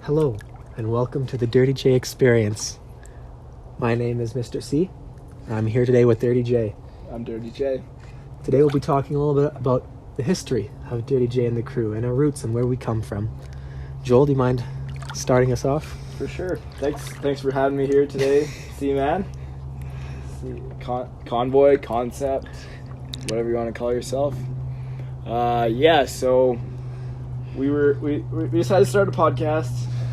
Hello, and welcome to the Dirty J Experience. My name is Mr. C. I'm here today with Dirty J. I'm Dirty J. Today we'll be talking a little bit about the history of Dirty J and the crew and our roots and where we come from. Joel, do you mind starting us off? For sure. Thanks for having me here today, C-Man. Convoy, concept, whatever you want to call yourself. So we decided to start a podcast,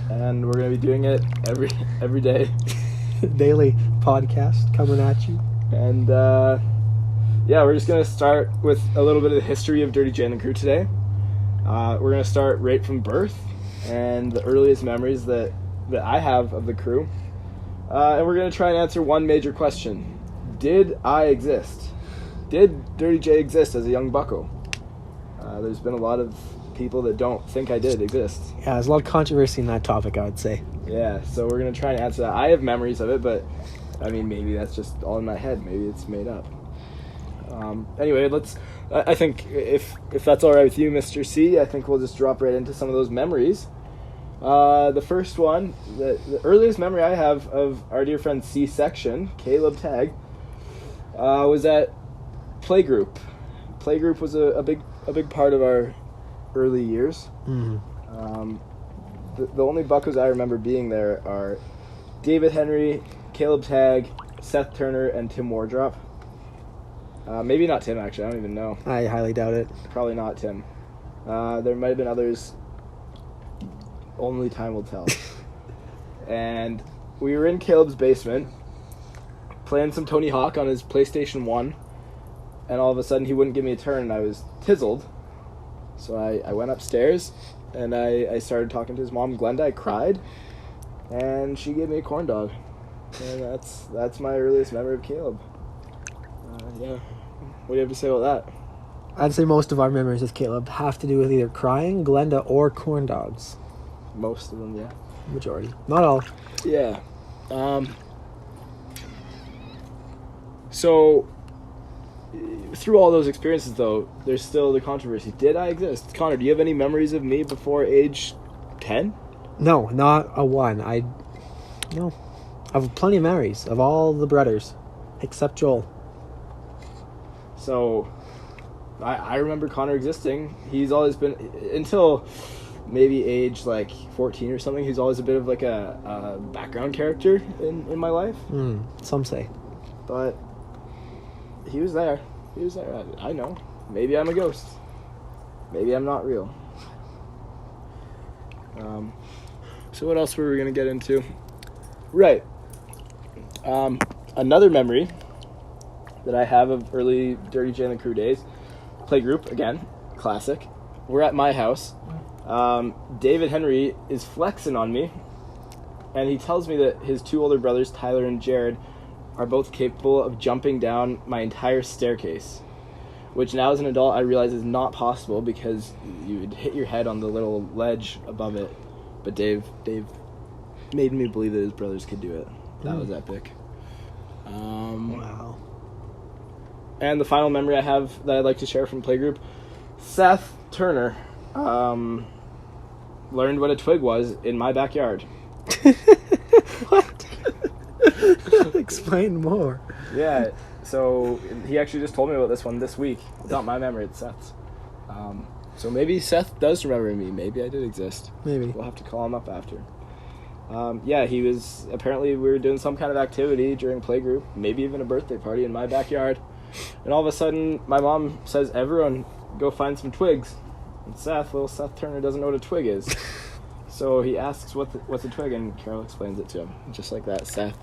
and we're going to be doing it every day. Daily podcast coming at you. And we're just going to start with a little bit of the history of Dirty J and the crew today. We're going to start right from birth and the earliest memories that I have of the crew. And we're going to try and answer one major question. Did I exist? Did Dirty J exist as a young bucko? There's been a lot of people that don't think I did exist. Yeah, there's a lot of controversy in that topic, I would say. Yeah, so we're going to try and answer that. I have memories of it, but I mean, maybe that's just all in my head. Maybe it's made up. Anyway, I think if that's all right with you, Mr. C, I think we'll just drop right into some of those memories. The first one, the earliest memory I have of our dear friend C-Section, Caleb Tagg, was at playgroup. Playgroup was a big part of our early years. Mm-hmm. The only buckos I remember being there are David Henry, Caleb Tagg, Seth Turner, and Tim Wardrop. Maybe not Tim, actually. I don't even know. I highly doubt it. Probably not Tim. There might have been others. Only time will tell. And we were in Caleb's basement playing some Tony Hawk on his PlayStation 1, and all of a sudden he wouldn't give me a turn, and I was tizzled. So I went upstairs and I started talking to his mom, Glenda. I cried, and she gave me a corn dog. And that's my earliest memory of Caleb. What do you have to say about that? I'd say most of our memories with Caleb have to do with either crying, Glenda, or corn dogs. Most of them, yeah. Majority. Not all. Yeah. So, through all those experiences, though, there's still the controversy. Did I exist? Connor, do you have any memories of me before age 10? No, not a one. I have plenty of memories of all the brothers, except Joel. So, I remember Connor existing. He's always been, until maybe age like 14 or something, he's always a bit of like a background character in my life. Some say. But he was there. I know. Maybe I'm a ghost. Maybe I'm not real. So what else were we going to get into? Right. Another memory that I have of early Dirty J and the Crew days. Playgroup, again, classic. We're at my house. David Henry is flexing on me, and he tells me that his two older brothers, Tyler and Jared, are both capable of jumping down my entire staircase, which now as an adult I realize is not possible because you would hit your head on the little ledge above it. But Dave made me believe that his brothers could do it. That was epic. Wow. And the final memory I have that I'd like to share from playgroup, Seth Turner learned what a twig was in my backyard. What? Explain more. Yeah, so he actually just told me about this one this week. It's not my memory, it's Seth's. So maybe Seth does remember me. Maybe I did exist. Maybe. We'll have to call him up after. He was, apparently we were doing some kind of activity during playgroup, maybe even a birthday party in my backyard. And all of a sudden, my mom says, everyone go find some twigs. And little Seth Turner doesn't know what a twig is. So he asks what's a twig, and Carol explains it to him. Just like that, Seth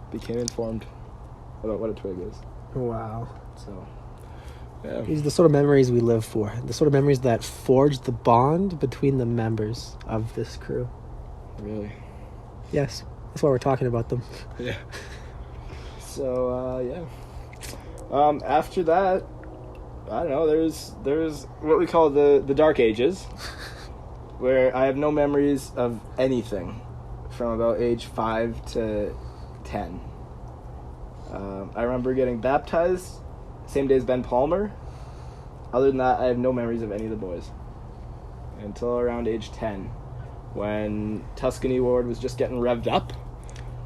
became informed about what a twig is. Wow. So, yeah. These are the sort of memories we live for. The sort of memories that forge the bond between the members of this crew. Really? Yes. That's why we're talking about them. Yeah. So, after that, I don't know, there's what we call the Dark Ages, where I have no memories of anything from about age 5 to 10. I remember getting baptized same day as Ben Palmer. Other than that, I have no memories of any of the boys until around age 10, when Tuscany Ward was just getting revved up.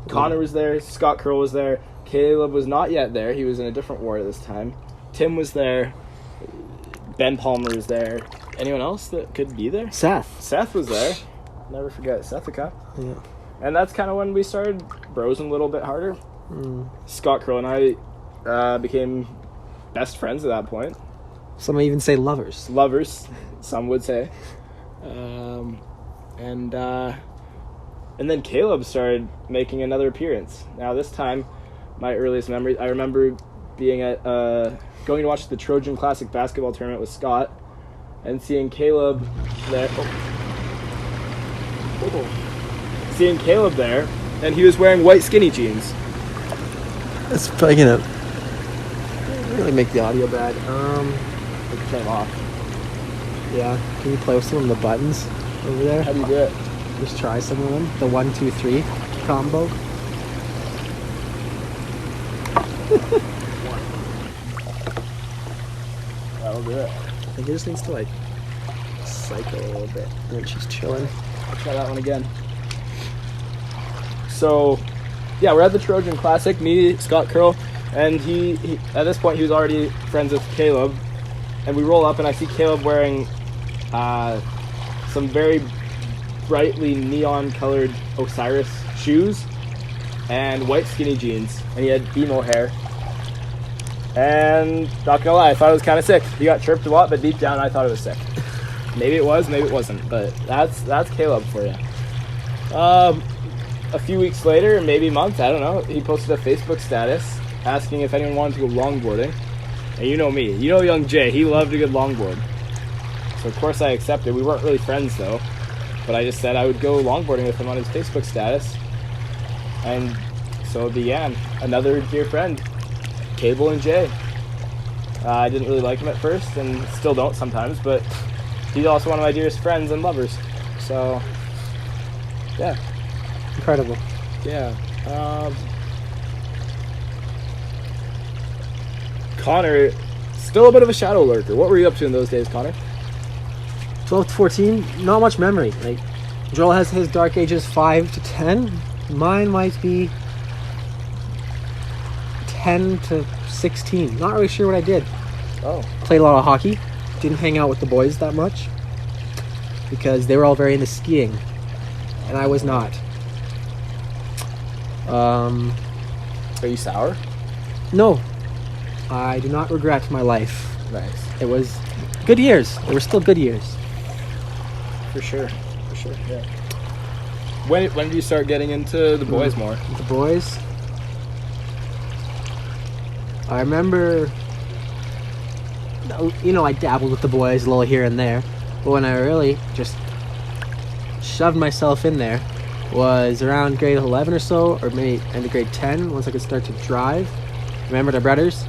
Connor was there, Scott Curl was there, Caleb was not yet there, he was in a different ward at this time. Tim was there, Ben Palmer was there. Anyone else that could be there? Seth was there. Never forget Sethica. Yeah. And that's kind of when we started brosing a little bit harder. Scott Curl and I became best friends at that point. Some may even say lovers. Lovers, some would say. And then Caleb started making another appearance. Now this time, my earliest memory, I remember being at going to watch the Trojan Classic basketball tournament with Scott and seeing Caleb there. Seeing Caleb there, and he was wearing white skinny jeans. It's probably gonna really make the audio bad. We can turn them off. Yeah. Can you play with some of the buttons over there? How do you do it? Just try some of them. The 1, 2, 3 combo. That'll do it. I think it just needs to like cycle a little bit. And then she's chilling. I'll try that one again. So, yeah, we're at the Trojan Classic, me, Scott Curl, and he at this point he was already friends with Caleb, and we roll up and I see Caleb wearing some very brightly neon colored Osiris shoes and white skinny jeans, and he had emo hair. And not gonna lie, I thought it was kind of sick. He got chirped a lot, but deep down I thought it was sick. Maybe it was, maybe it wasn't, but that's Caleb for you. A few weeks later, maybe months, I don't know, he posted a Facebook status asking if anyone wanted to go longboarding. And you know me, you know young Jay, he loved a good longboard. So of course I accepted. We weren't really friends though, but I just said I would go longboarding with him on his Facebook status. And so it began. Another dear friend, Cable and Jay. I didn't really like him at first, and still don't sometimes, but he's also one of my dearest friends and lovers. So, yeah. Incredible. Yeah. Connor, still a bit of a shadow lurker. What were you up to in those days, Connor? 12 to 14, not much memory. Like, Joel has his dark ages 5 to 10. Mine might be 10 to 16. Not really sure what I did. Oh. Played a lot of hockey. Didn't hang out with the boys that much because they were all very into skiing, and I was not. Are you sour? No, I do not regret my life. Nice. It was good years. They were still good years. For sure. Yeah. When did you start getting into the boys more? The boys. I remember, I dabbled with the boys a little here and there, but when I really just shoved myself in there was around grade 11 or so, or maybe end of grade 10, once I could start to drive. Remember the brothers?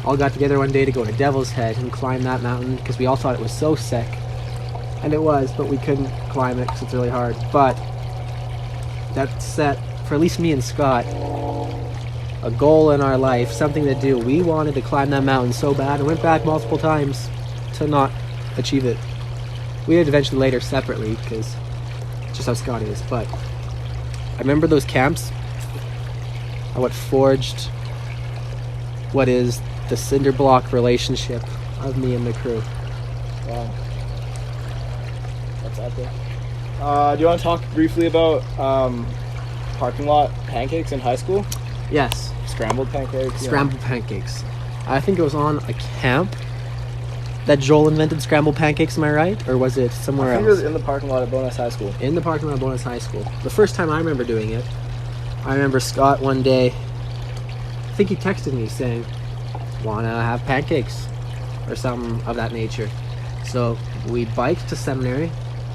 All got together one day to go to Devil's Head and climb that mountain because we all thought it was so sick. And it was, but we couldn't climb it because it's really hard. But that set, for at least me and Scott, a goal in our life, something to do. We wanted to climb that mountain so bad and went back multiple times to not achieve it. We did eventually later separately because it's just how Scott is. But I remember those camps, what forged what is the cinder block relationship of me and the crew. Wow. That's epic. Do you want to talk briefly about parking lot pancakes in high school? Yes. Scrambled pancakes? Scramble pancakes. I think it was on a camp that Joel invented scrambled pancakes, am I right? Or was it somewhere else? I think it was in the parking lot at Bonus High School. In the parking lot of Bonus High School. The first time I remember doing it, I remember Scott one day, I think he texted me saying, wanna have pancakes? Or something of that nature. So we biked to seminary.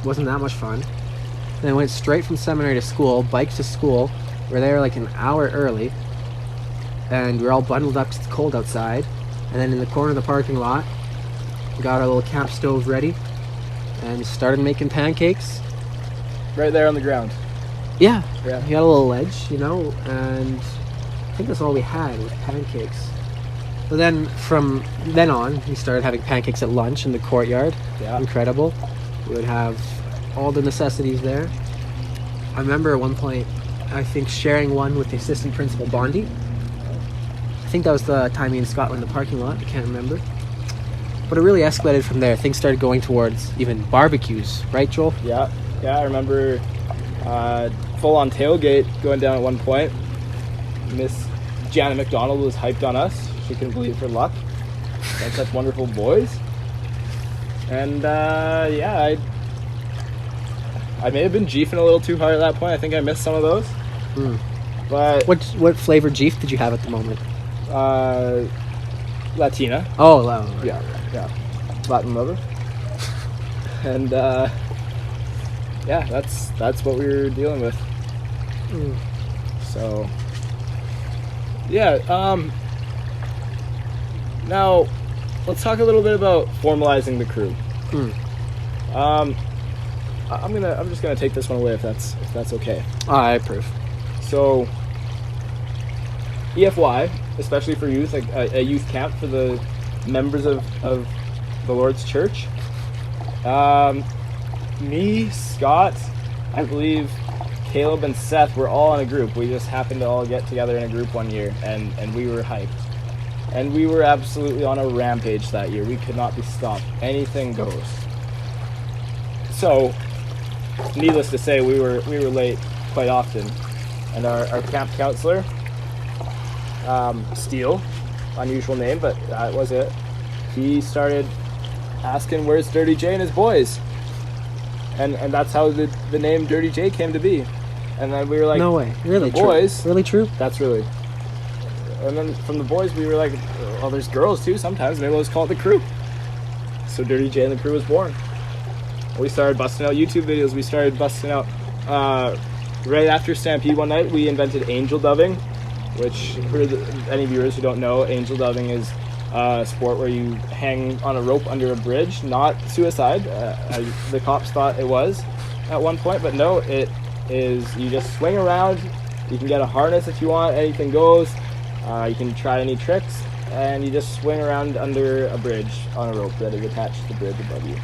Wasn't that much fun. Then went straight from seminary to school, biked to school. We're there like an hour early. And we're all bundled up because it's cold outside. And then in the corner of the parking lot, got our little camp stove ready and started making pancakes. Right there on the ground. Yeah. Yeah. We got a little ledge, and I think that's all we had was pancakes. But then from then on, we started having pancakes at lunch in the courtyard. Yeah. Incredible. We would have all the necessities there. I remember at one point, I think, sharing one with the assistant principal, Bondi. I think that was the time me and Scott were in the parking lot. I can't remember. But it really escalated from there. Things started going towards even barbecues, right, Joel? Yeah, I remember full-on tailgate going down at one point. Miss Janet McDonald was hyped on us. She couldn't believe her luck. Had such wonderful boys. And I may have been jeefing a little too hard at that point. I think I missed some of those. But What flavor jeef did you have at the moment? Latina. Oh, wow. Yeah. Latin lover. And that's what we were dealing with. So now let's talk a little bit about formalizing the crew. I'm just gonna take this one away if that's okay. I approve. So EFY, especially for youth, like a youth camp for the members of the Lord's Church. Me, Scott, I believe Caleb and Seth were all in a group. We just happened to all get together in a group one year, and we were hyped. And we were absolutely on a rampage that year. We could not be stopped. Anything goes. So, needless to say, we were late quite often. And our camp counselor, Steele, unusual name, but that was it. He started asking where's Dirty J and his boys. And that's how the name Dirty J came to be. And then we were like, no way, really the true? Boys, really true? That's really. And then from the boys, we were like, well, there's girls too sometimes. Maybe let's call it the crew. So Dirty J and the crew was born. We started busting out YouTube videos. We started busting out right after Stampede one night. We invented angel doving, which for any viewers who don't know, angel doving is a sport where you hang on a rope under a bridge. Not suicide. The cops thought it was at one point, but no, it is. You just swing around. You can get a harness if you want. Anything goes. You can try any tricks, and you just swing around under a bridge on a rope that is attached to the bridge above you.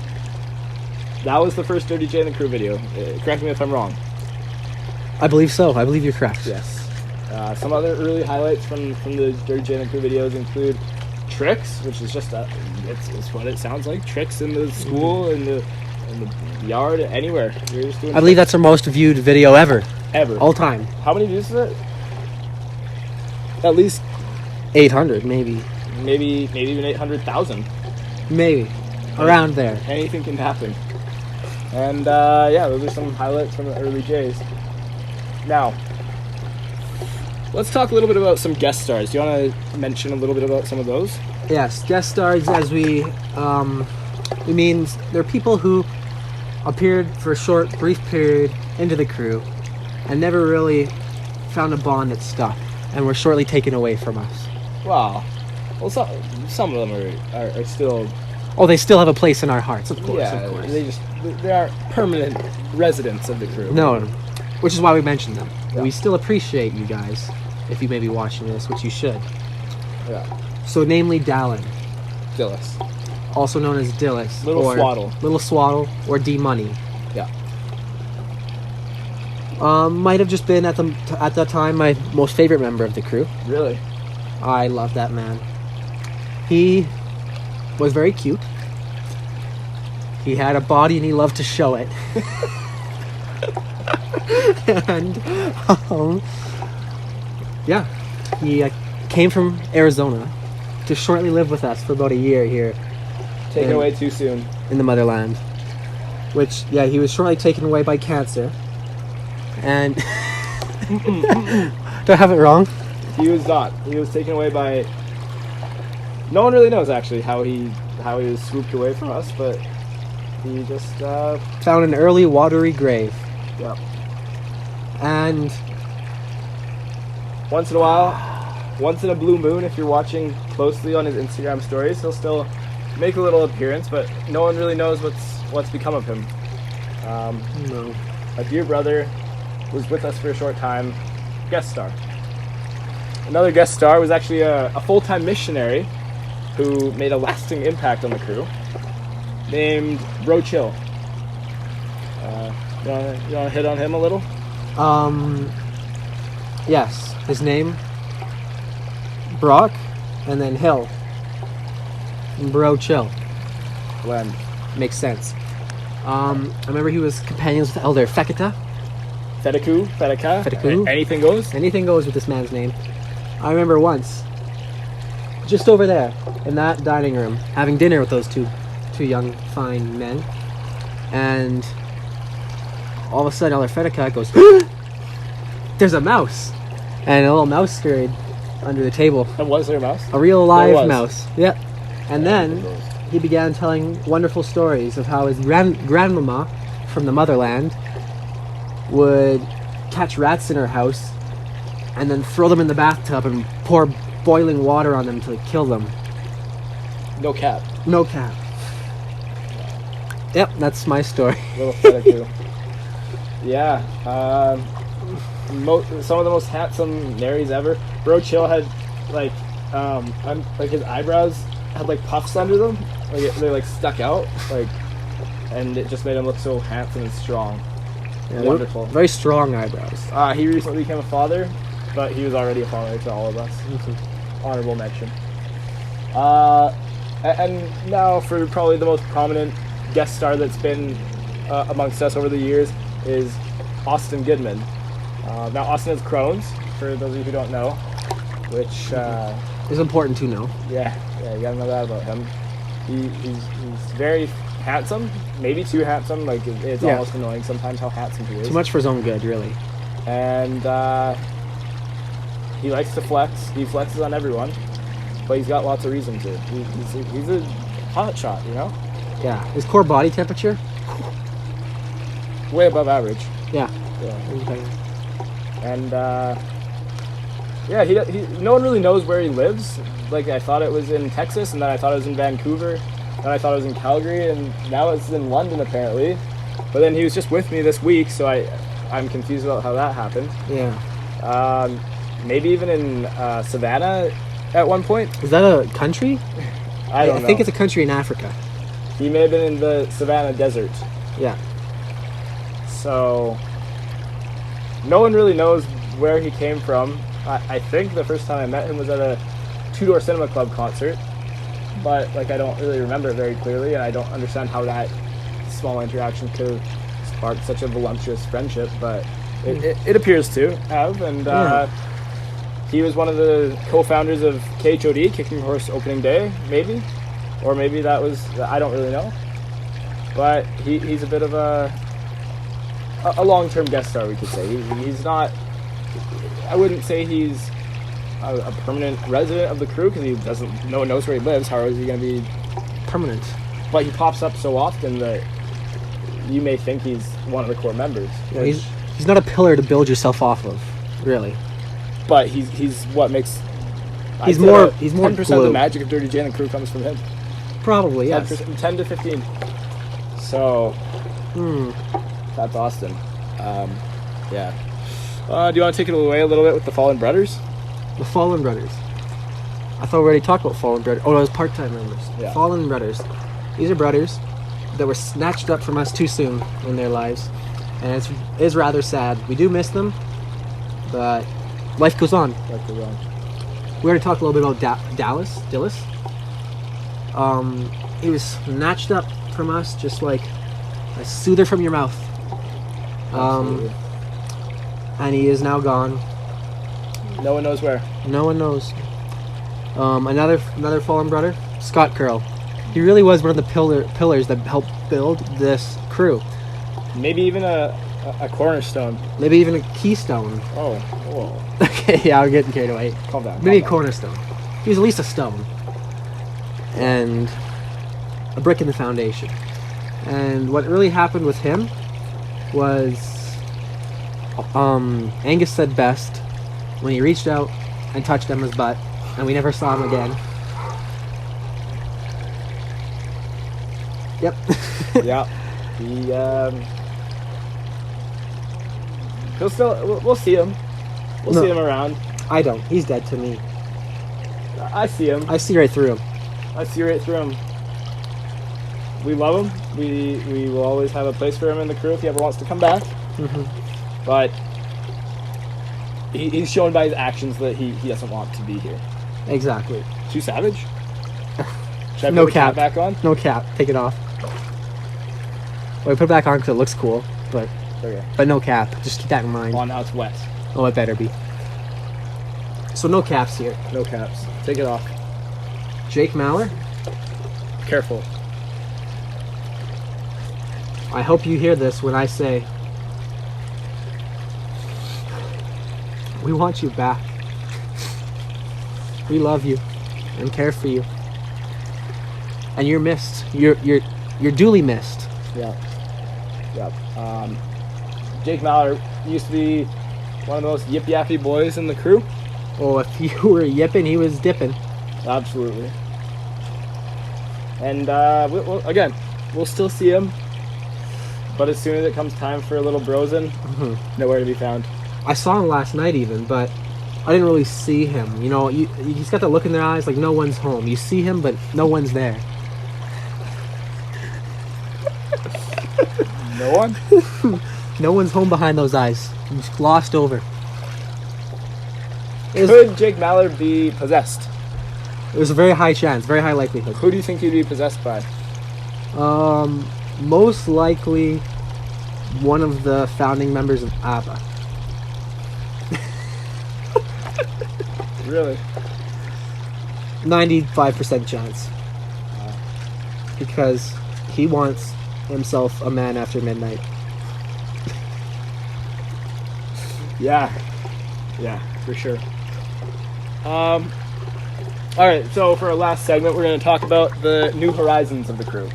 That was the first Dirty J and the Crew video. Correct me if I'm wrong. I believe so. I believe you're correct. Yes. Some other early highlights from the Dirty J and the Crew videos include tricks, which is just it's what it sounds like. Tricks in the school, in the yard, anywhere. We're just doing I believe that's our most viewed video ever. Ever. All time. How many views is it? At least 800, maybe. Maybe even 800,000. Maybe. Around there. Anything can happen. And those are some highlights from the early J's. Now, let's talk a little bit about some guest stars. Do you want to mention a little bit about some of those? Yes, guest stars, as we mean, they're people who appeared for a short, brief period into the crew and never really found a bond that stuck and were shortly taken away from us. Wow. Well, some of them are still... Oh, they still have a place in our hearts, of course, yeah, of course. They aren't permanent residents of the crew. No, which is why we mentioned them. Yeah. We still appreciate you guys, if you may be watching this, which you should. Yeah. So, namely Dallin, Dillis. also known as Dillis. Little or Swaddle. Little Swaddle, or D-Money. Yeah. Might have just been at that time my most favorite member of the crew. Really? I love that man. He was very cute. He had a body and he loved to show it. And he came from Arizona to shortly live with us for about a year here. Taken away too soon. In the motherland. Which, he was shortly taken away by cancer. And do I have it wrong? He was not. He was taken away by... No one really knows, actually, how he was swooped away from us, but he just... found an early watery grave. Yeah. And... once in a while, once in a blue moon, if you're watching closely on his Instagram stories, he'll still make a little appearance, but no one really knows what's become of him. No. A dear brother was with us for a short time, guest star. Another guest star was actually a full-time missionary who made a lasting impact on the crew, named Bro Chill. You wanna hit on him a little? Yes, his name, Brock, and then Hill. Bro, chill. Blend. Makes sense. I remember he was companions with Elder Feketa. Fedeka. Anything goes? Anything goes with this man's name. I remember once, just over there, in that dining room, having dinner with those two young, fine men, and all of a sudden Elder Fedeka goes, "There's a mouse!" And a little mouse scurried under the table. And was there a mouse? A real live mouse. Yep. And then he began telling wonderful stories of how his grandmama from the motherland would catch rats in her house and then throw them in the bathtub and pour boiling water on them to kill them. No cap. No cap. Yep, that's my story. Little Fedeka. Yeah. Some of the most handsome Naries ever. Bro Chill had like his eyebrows had like puffs under them, they like stuck out, like, and it just made him look so handsome and strong. Yeah, wonderful. Very strong eyebrows. He recently became a father, but he was already a father to all of us. Mm-hmm. Honorable mention. And now for probably the most prominent guest star that's been amongst us over the years is Austin Goodman. Now Austin has Crohn's, for those of you who don't know, which is important to know. Yeah, you gotta know that about him. He's very handsome, maybe too handsome. Like it's almost annoying sometimes how handsome he is. Too much for his own good, really. And he likes to flex. He flexes on everyone, but he's got lots of reason to. He's a hot shot, you know. Yeah, his core body temperature way above average. Yeah. Okay. And no one really knows where he lives. Like I thought it was in Texas, and then I thought it was in Vancouver, then I thought it was in Calgary, and now it's in London apparently. But then he was just with me this week, so I'm confused about how that happened. Yeah. Maybe even in Savannah at one point. Is that a country? I don't know. I think it's a country in Africa. He may have been in the Savannah Desert. Yeah. So no one really knows where he came from. I think the first time I met him was at a Two Door Cinema Club concert, but like I don't really remember it very clearly, and I don't understand how that small interaction could have sparked such a voluptuous friendship, but it appears to have. And he was one of the co-founders of KHOD, Kicking Horse Opening Day, maybe, or maybe that was, I don't really know, but he's a bit of a long-term guest star, we could say. He's not, I wouldn't say he's a permanent resident of the crew, because no one knows where he lives. How is he going to be permanent? But he pops up so often that you may think he's one of the core members. Yeah, he's not a pillar to build yourself off of, really. But he's what makes. He's more 10% of the magic of Dirty Jane and crew comes from him. Probably, yes. 10 to 15. So, that's Austin. Yeah. Do you want to take it away a little bit with the Fallen Brothers? The Fallen Brothers. I thought we already talked about Fallen Brothers. Oh, it was part-time members. Yeah. Fallen Brothers. These are brothers that were snatched up from us too soon in their lives, and it is rather sad. We do miss them, but life goes on. We already talked a little bit about Dillis. He was snatched up from us just like a soother from your mouth. And he is now gone. No one knows where. No one knows. Another fallen brother, Scott Curl. He really was one of the pillars that helped build this crew. Maybe even a cornerstone. Maybe even a keystone. Oh, whoa. Okay, yeah, I'm getting carried away. Calm down. Maybe a cornerstone. He was at least a stone. And a brick in the foundation. And what really happened with him was Angus said best when he reached out and touched Emma's butt, and we never saw him again. Yep. Yeah. He'll still. We'll see him. We'll see him around. I don't. He's dead to me. I see him. I see right through him. I see right through him. we love him. We will always have a place for him in the crew if he ever wants to come back. But he's shown by his actions that he doesn't want to be here. Exactly. Too savage? Should I No put the cap. back on? No cap. Take it off. Well, put it back on because it looks cool, but Okay. no cap. Just keep that in mind. Oh, now it's wet. Oh, it better be. So no caps here. No caps. Take it off. Jake Malheur, Careful. I hope you hear this when I say we want you back. We love you and care for you. And you're missed. You're duly missed. Yeah. Jake Malheur used to be one of the most yip-yappy boys in the crew. Oh, if you were yipping, he was dipping. Absolutely. And we'll still see him. But as soon as it comes time for a little brosin, nowhere to be found. I saw him last night even, but I didn't really see him. You know, he's got that look in their eyes like no one's home. You see him, but no one's there. No one? No one's home behind those eyes. He's glossed over. Could Jake Malheur be possessed? It was a very high chance, very high likelihood. Who do you think he'd be possessed by? Most likely one of the founding members of ABBA. Really? 95% chance. Because he wants himself a man after midnight. Yeah, for sure. All right, so for our last segment, we're going to talk about the new horizons of the crew.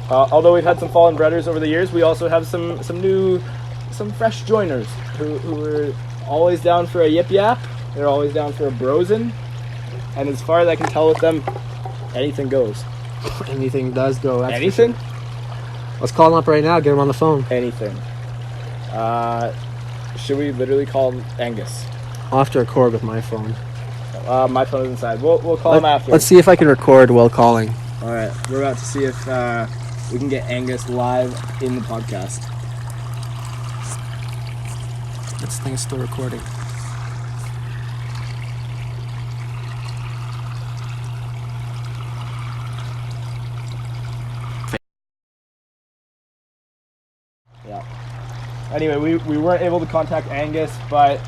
Although we've had some fallen brothers over the years, we also have some fresh joiners who are always down for a yip yap. They're always down for a brosin, and as far as I can tell with them, anything goes. Anything does go. That's Anything? for sure. Let's call him up right now. Get him on the phone. Anything. Should we literally call Angus? I'll have to record with my phone. My phone is inside. We'll call him after. Let's see if I can record while calling. All right, we're about to see if we can get Angus live in the podcast. This thing is still recording. Yeah. Anyway, we weren't able to contact Angus, but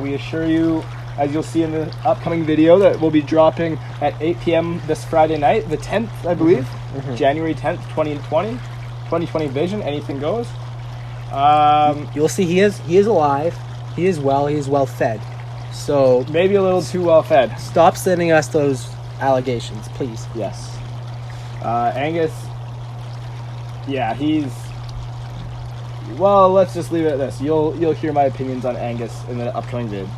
we assure you, as you'll see in the upcoming video that will be dropping at 8 p.m. this Friday night, the 10th, I believe, January 10th, 2020 vision, anything goes. You'll see he is alive. He is well fed. So Maybe a little too well fed. stop sending us those allegations, please. Yes. Angus, yeah, he's... Well, let's just leave it at this. You'll hear my opinions on Angus in the upcoming vid.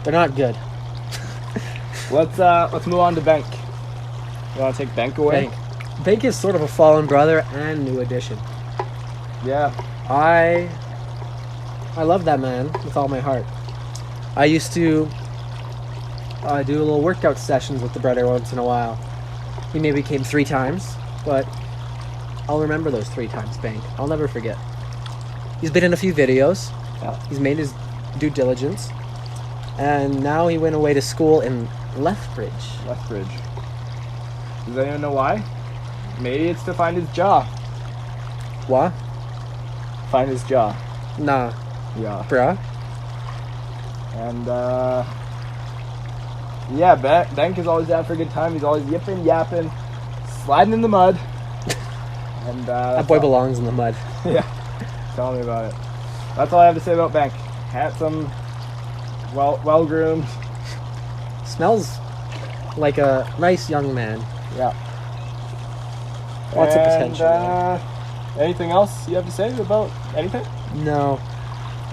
They're not good. Let's move on to Benk. You want to take Benk away? Bank is sort of a fallen brother and new addition. Yeah. I love that man with all my heart. I used to do little workout sessions with the brother once in a while. He maybe came 3 times, but I'll remember those 3 times, Bank. I'll never forget. He's been in a few videos. Yeah. He's made his due diligence. And now he went away to school in Lethbridge. Lethbridge. Does anyone know why? Maybe it's to find his jaw. What? Find his jaw. Nah, Yeah. bruh. And yeah, Benk is always down for a good time. He's always yipping, yapping, sliding in the mud. And That boy belongs in the mud. Yeah. Tell me about it. That's all I have to say about Benk. Handsome, well groomed. Smells like a nice young man. Yeah. Lots of potential. Anything else you have to say about anything? No.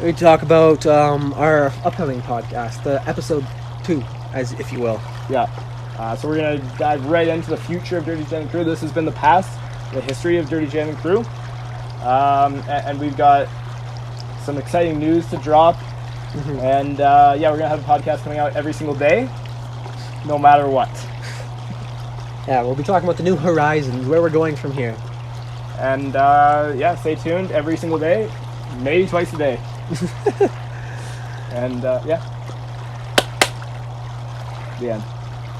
We talk about our upcoming podcast, the episode 2, as if you will. Yeah. So we're going to dive right into the future of Dirty Jen and Crew. This has been the past, the history of Dirty Jen and Crew. And we've got some exciting news to drop. And yeah, we're going to have a podcast coming out every single day, no matter what. Yeah, we'll be talking about the new horizons, where we're going from here. And yeah, stay tuned every single day, maybe twice a day. And yeah, the end.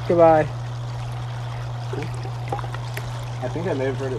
Goodbye. I think I may have heard it.